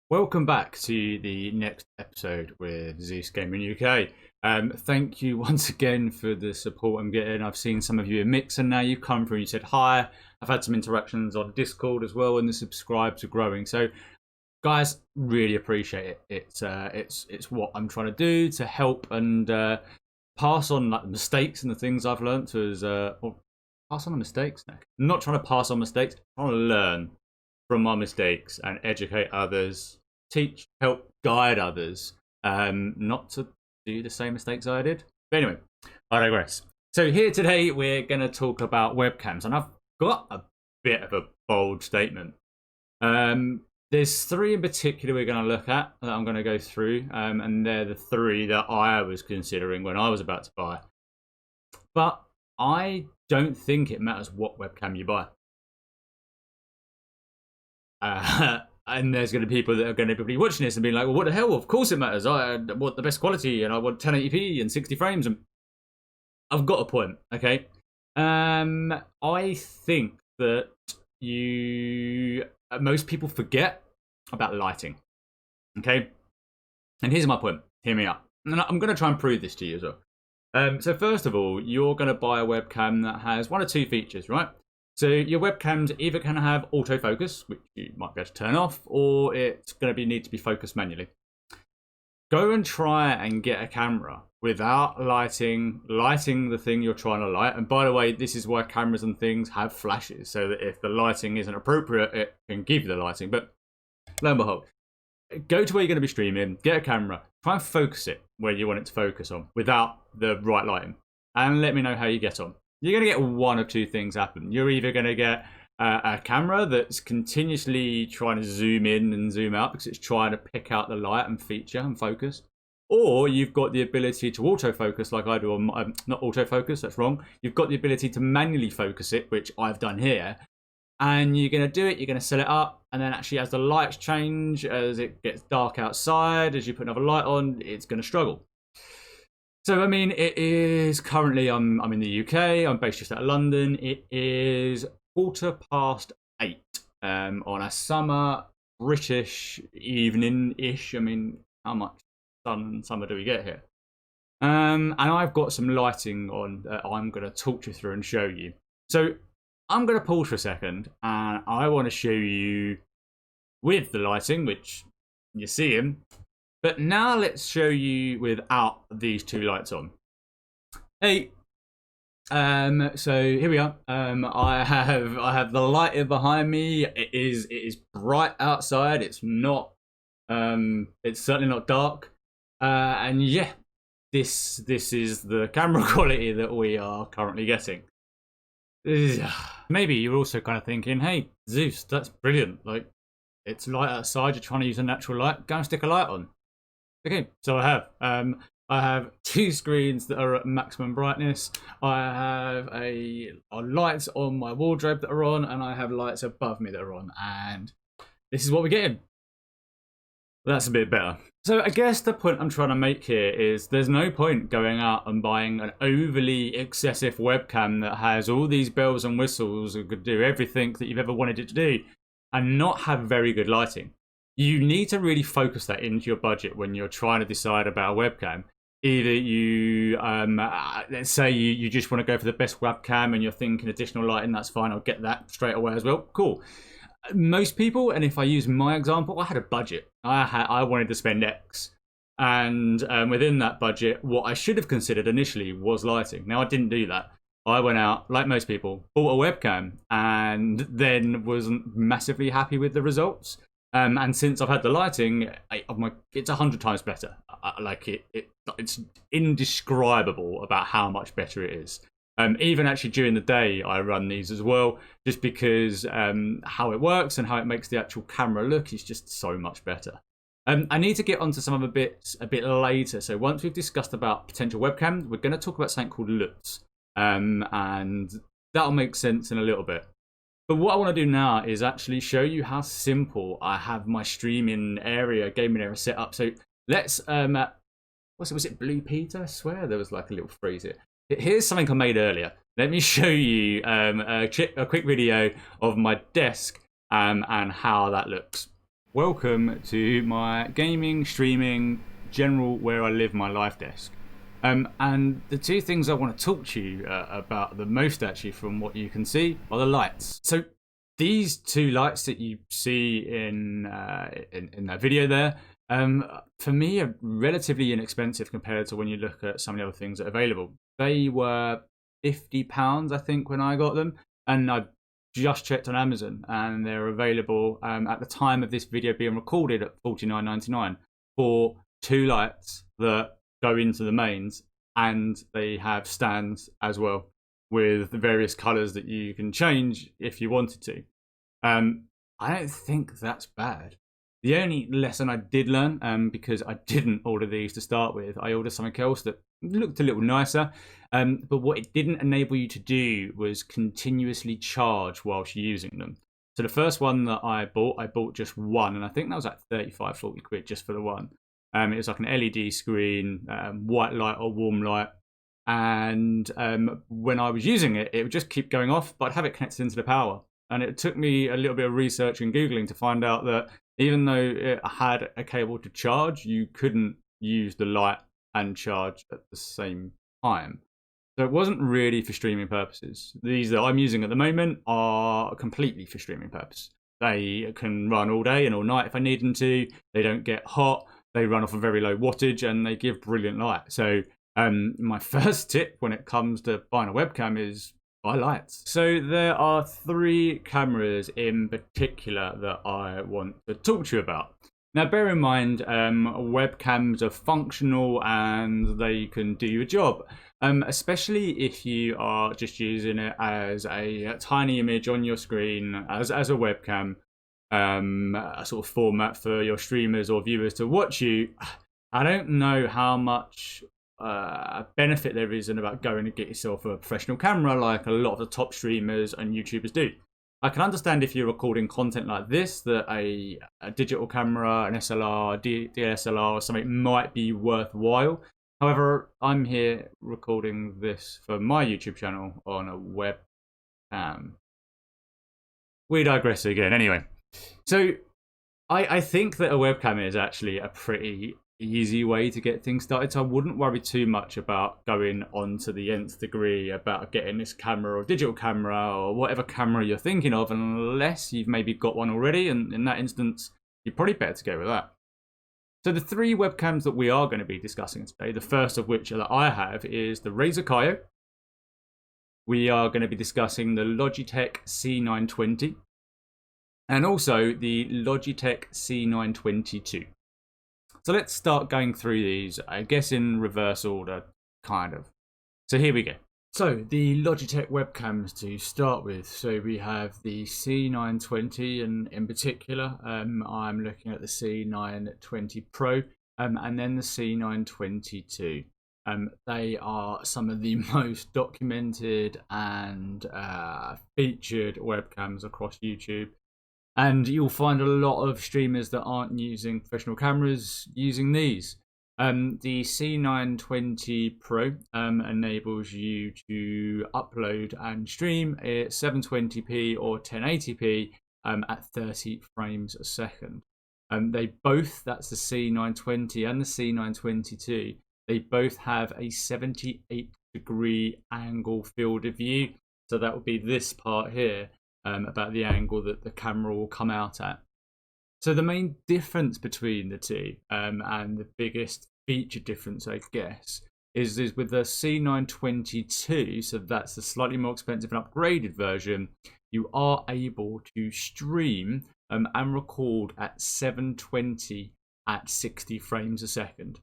Welcome back to the next episode with Zeus Gaming UK. Thank you once again for the support I'm getting. I've seen some of you in Mixer now. You've come through, you said hi. I've had some interactions on Discord as well, and the subscribes are growing. So, guys, really appreciate it. It's what I'm trying to do to help and pass on like the mistakes and the things I've learned or pass on the mistakes. No, I'm not trying to pass on mistakes. I'm trying to learn from my mistakes and educate others, teach, help, guide others, not to do the same mistakes I did. But anyway, I digress. So here today we're going to talk about webcams, and I've got a bit of a bold statement. There's three in particular we're going to look at that I'm going to go through, and they're the three that I was considering when I was about to buy. But I don't think it matters what webcam you buy. And there's going to be people that are going to be watching this and being like, well, what the hell? Of course it matters. I want the best quality and I want 1080p and 60 frames. And I've got a point, okay? I think that most people forget about lighting, okay? And here's my point. Hear me out. And I'm going to try and prove this to you as well. So first of all, you're going to buy a webcam that has one or two features, right? So your webcams either can have autofocus, which you might be able to turn off, or it's going to need to be focused manually. Go and try and get a camera without lighting the thing you're trying to light. And by the way, this is why cameras and things have flashes, so that if the lighting isn't appropriate, it can give you the lighting. But lo and behold, go to where you're going to be streaming, get a camera, try and focus it where you want it to focus on without the right lighting, and let me know how you get on. You're going to get one of two things happen. You're either going to get a camera that's continuously trying to zoom in and zoom out because it's trying to pick out the light and feature and focus, or you've got the ability to autofocus like I do on not autofocus, that's wrong. You've got the ability to manually focus it, which I've done here, and you're going to do it, you're going to set it up, and then actually as the lights change, as it gets dark outside, as you put another light on, it's going to struggle. So, I mean, it is currently, I'm in the UK, I'm based just out of London. It is 8:15 on a summer British evening-ish. I mean, how much sun and summer do we get here? And I've got some lighting on that I'm going to talk you through and show you. So, I'm going to pause for a second, and I want to show you with the lighting, which you see him. But now let's show you without these two lights on. Hey, so here we are. I have the lighting behind me. It is bright outside. It's not. It's certainly not dark. And yeah, this is the camera quality that we are currently getting. Maybe you're also kind of thinking, hey, Zeus, that's brilliant. Like, it's light outside. You're trying to use a natural light. Go and stick a light on. Okay, so I have two screens that are at maximum brightness. I have lights on my wardrobe that are on, and I have lights above me that are on, and this is what we're getting. That's a bit better. So I guess the point I'm trying to make here is there's no point going out and buying an overly excessive webcam that has all these bells and whistles and could do everything that you've ever wanted it to do and not have very good lighting. You need to really focus that into your budget when you're trying to decide about a webcam. Either you, let's say you just want to go for the best webcam and you're thinking additional lighting, that's fine, I'll get that straight away as well. Cool. Most people, and if I use my example, I had a budget. I wanted to spend X. And within that budget, what I should have considered initially was lighting. Now, I didn't do that. I went out, like most people, bought a webcam, and then wasn't massively happy with the results. And since I've had the lighting, it's 100 times better. It's indescribable about how much better it is. Even actually during the day, I run these as well, just because how it works and how it makes the actual camera look is just so much better. I need to get onto some other bits a bit later. So once we've discussed about potential webcams, we're going to talk about something called LUTs, and that'll make sense in a little bit. But what I want to do now is actually show you how simple I have my streaming area, gaming area set up. So let's, was it Blue Peter? I swear there was like a little phrase here. Here's something I made earlier. Let me show you a quick video of my desk and how that looks. welcome to my gaming, streaming, general where I live my life desk. And the two things I want to talk to you about the most, actually, from what you can see, are the lights. So these two lights that you see in that video there, for me, are relatively inexpensive compared to when you look at some of the other things that are available. They were £50, I think, when I got them, and I just checked on Amazon, and they're available at the time of this video being recorded at $49.99 for two lights that go into the mains, and they have stands as well with the various colours that you can change if you wanted to. I don't think that's bad. The only lesson I did learn, because I didn't order these to start with, I ordered something else that looked a little nicer, but what it didn't enable you to do was continuously charge whilst using them. So the first one that I bought just one, and I think that was like 35, 40 quid just for the one. It was like an LED screen, white light or warm light, and when I was using it, it would just keep going off, but I'd have it connected into the power. And it took me a little bit of research and Googling to find out that even though it had a cable to charge, you couldn't use the light and charge at the same time. So it wasn't really for streaming purposes. These that I'm using at the moment are completely for streaming purposes. They can run all day and all night if I need them to. They don't get hot. They run off a very low wattage and they give brilliant light. So my first tip when it comes to buying a webcam is buy lights. So there are three cameras in particular that I want to talk to you about. Now, bear in mind, webcams are functional and they can do your job, especially if you are just using it as a tiny image on your screen as a webcam, a sort of format for your streamers or viewers to watch you. I don't know how much benefit there is in about going to get yourself a professional camera like a lot of the top streamers and YouTubers do. I can understand if you're recording content like this that a digital camera, an SLR, DSLR or something might be worthwhile. However, I'm here recording this for my YouTube channel on a webcam. We digress again. Anyway, so I think that a webcam is actually a pretty easy way to get things started, so I wouldn't worry too much about going on to the nth degree about getting this camera or digital camera or whatever camera you're thinking of, unless you've maybe got one already, and in that instance you're probably better to go with that. So the three webcams that we are going to be discussing today, the first of which that I have is the Razer Kayo. We are going to be discussing the Logitech C920 and also the Logitech C922. So let's start going through these, I guess in reverse order, kind of. So here we go. So the Logitech webcams to start with. So we have the C920, and in particular, I'm looking at the C920 Pro, and then the C922. They are some of the most documented and featured webcams across YouTube. And you'll find a lot of streamers that aren't using professional cameras using these. The C920 Pro enables you to upload and stream at 720p or 1080p at 30 frames a second. They both, that's the C920 and the C922, they both have a 78-degree angle field of view. So that would be this part here. About the angle that the camera will come out at. So the main difference between the two, and the biggest feature difference, I guess, is with the C922, so that's the slightly more expensive and upgraded version, you are able to stream and record at 720 at 60 frames a second.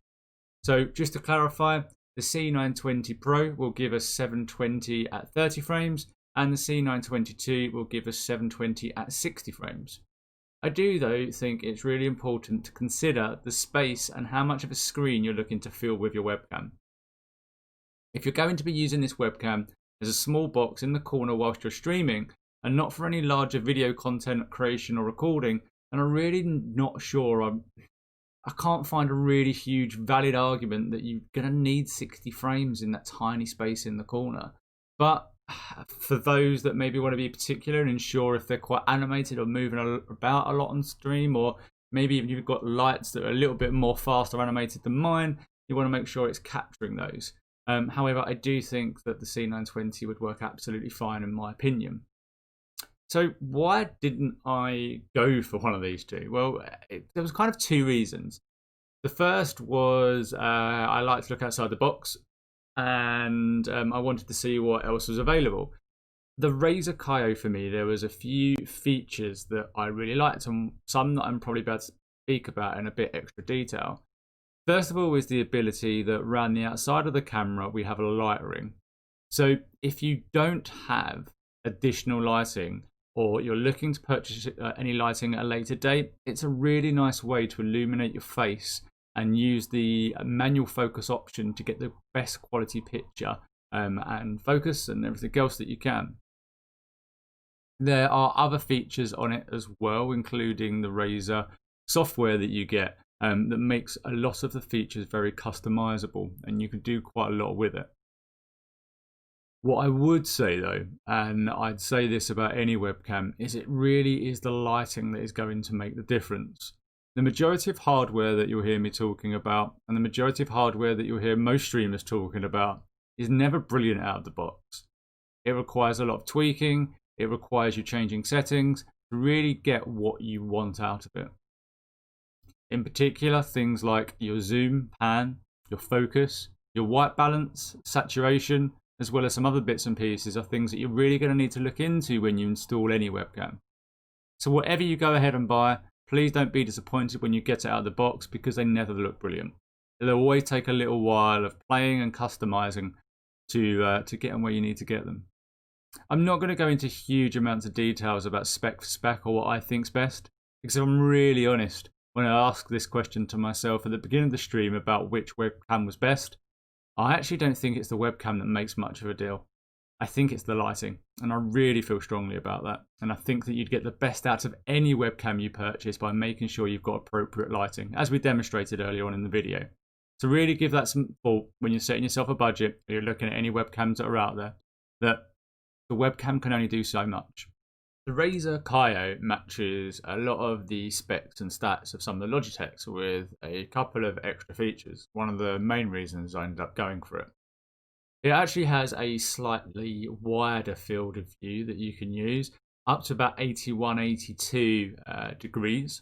So just to clarify, the C920 Pro will give us 720 at 30 frames, and the C922 will give us 720 at 60 frames. I do, though, think it's really important to consider the space and how much of a screen you're looking to fill with your webcam. If you're going to be using this webcam as a small box in the corner whilst you're streaming, and not for any larger video content creation or recording, then I'm really not sure. I can't find a really huge valid argument that you're going to need 60 frames in that tiny space in the corner. But for those that maybe want to be particular and ensure if they're quite animated or moving about a lot on stream, or maybe if you've got lights that are a little bit more faster animated than mine, you want to make sure it's capturing those. However, I do think that the C920 would work absolutely fine in my opinion. So why didn't I go for one of these two? Well, there was kind of two reasons. The first was I like to look outside the box, and I wanted to see what else was available. The Razer Kaio, for me, there was a few features that I really liked, and some that I'm probably about to speak about in a bit extra detail. First of all is the ability that around the outside of the camera we have a light ring. So if you don't have additional lighting, or you're looking to purchase any lighting at a later date, it's a really nice way to illuminate your face and use the manual focus option to get the best quality picture and focus and everything else that you can. There are other features on it as well, including the Razer software that you get that makes a lot of the features very customizable, and you can do quite a lot with it. What I would say though, and I'd say this about any webcam, is it really is the lighting that is going to make the difference. The majority of hardware that you'll hear me talking about, and the majority of hardware that you'll hear most streamers talking about, is never brilliant out of the box. It requires a lot of tweaking, it requires you changing settings to really get what you want out of it. In particular, things like your zoom, pan, your focus, your white balance, saturation, as well as some other bits and pieces are things that you're really going to need to look into when you install any webcam. So whatever you go ahead and buy, please don't be disappointed when you get it out of the box, because they never look brilliant. They'll always take a little while of playing and customizing to get them where you need to get them. I'm not going to go into huge amounts of details about spec for spec or what I think's best, because if I'm really honest, when I asked this question to myself at the beginning of the stream about which webcam was best, I actually don't think it's the webcam that makes much of a deal. I think it's the lighting, and I really feel strongly about that. And I think that you'd get the best out of any webcam you purchase by making sure you've got appropriate lighting, as we demonstrated earlier on in the video. So really give that some thought when you're setting yourself a budget, or you're looking at any webcams that are out there, that the webcam can only do so much. The Razer Kaio matches a lot of the specs and stats of some of the Logitechs with a couple of extra features. One of the main reasons I ended up going for it. It actually has a slightly wider field of view that you can use, up to about 81, 82 degrees.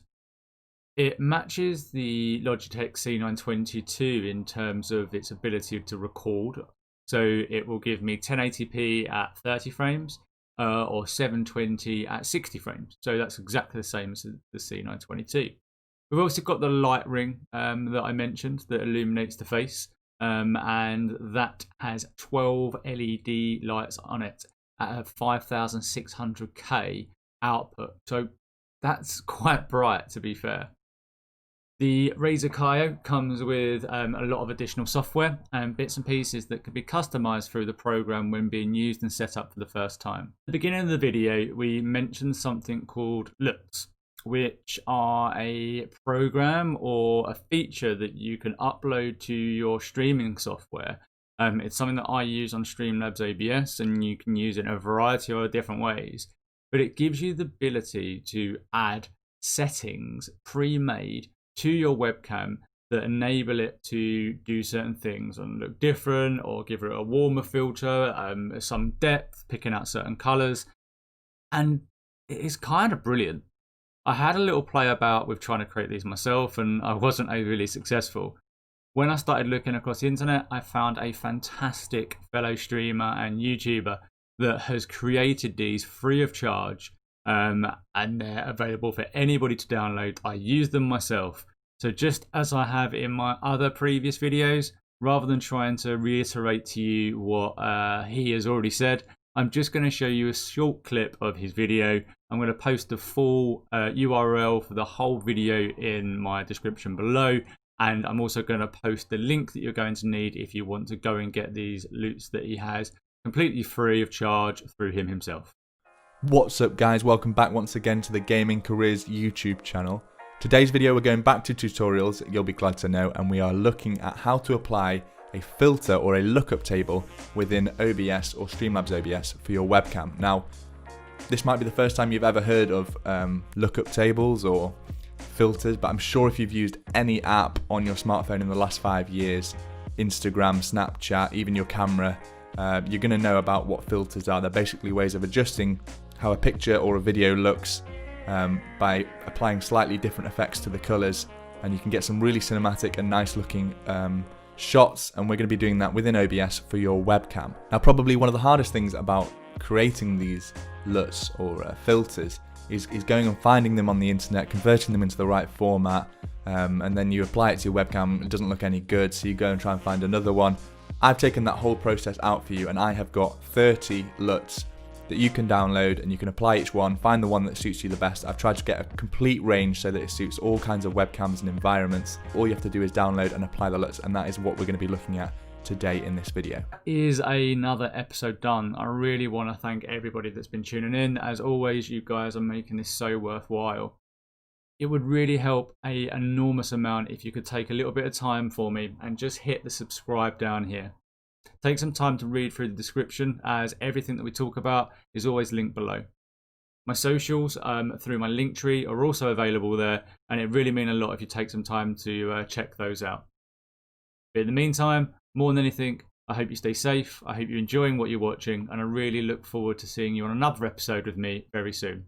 It matches the Logitech C922 in terms of its ability to record. So it will give me 1080p at 30 frames. Or 720 at 60 frames. So that's exactly the same as the C922. We've also got the light ring that I mentioned that illuminates the face, and that has 12 LED lights on it at a 5600K output. So that's quite bright, to be fair. The Razer Kaio comes with a lot of additional software and bits and pieces that can be customized through the program when being used and set up for the first time. At the beginning of the video, we mentioned something called LUTs, which are a program or a feature that you can upload to your streaming software. It's something that I use on Streamlabs OBS, and you can use it in a variety of different ways. But it gives you the ability to add settings pre-made to your webcam that enable it to do certain things and look different, or give it a warmer filter, some depth, picking out certain colors. And it is kind of brilliant. I had a little play about with trying to create these myself, and I wasn't overly successful. When I started looking across the internet, I found a fantastic fellow streamer and YouTuber that has created these free of charge, and they're available for anybody to download. I use them myself. So just as I have in my other previous videos, rather than trying to reiterate to you what he has already said, I'm just going to show you a short clip of his video. I'm going to post the full URL for the whole video in my description below. And I'm also going to post the link that you're going to need if you want to go and get these LUTs that he has completely free of charge through him himself. What's up guys, welcome back once again to the Gaming Careers YouTube channel. Today's video we're going back to tutorials, you'll be glad to know, and we are looking at how to apply a filter or a lookup table within OBS or Streamlabs OBS for your webcam. Now, this might be the first time you've ever heard of lookup tables or filters, but I'm sure if you've used any app on your smartphone in the last 5 years, Instagram, Snapchat, even your camera, you're going to know about what filters are. They're basically ways of adjusting how a picture or a video looks by applying slightly different effects to the colors, and you can get some really cinematic and nice looking shots, and we're going to be doing that within OBS for your webcam. Now, probably one of the hardest things about creating these LUTs or filters is going and finding them on the internet, converting them into the right format, and then you apply it to your webcam. It doesn't look any good, so you go and try and find another one. I've taken that whole process out for you, and I have got 30 LUTs that you can download, and you can apply each one, find the one that suits you the best. I've tried to get a complete range so that it suits all kinds of webcams and environments. All you have to do is download and apply the LUTs, and that is what we're going to be looking at today in this video. Is another episode done. I really want to thank everybody that's been tuning in. As always, you guys are making this so worthwhile. It would really help an enormous amount if you could take a little bit of time for me and just hit the subscribe down here. Take some time to read through the description, as everything that we talk about is always linked below. My socials through my link tree are also available there, and it really means a lot if you take some time to check those out. But in the meantime, more than anything, I hope you stay safe, I hope you're enjoying what you're watching, and I really look forward to seeing you on another episode with me very soon.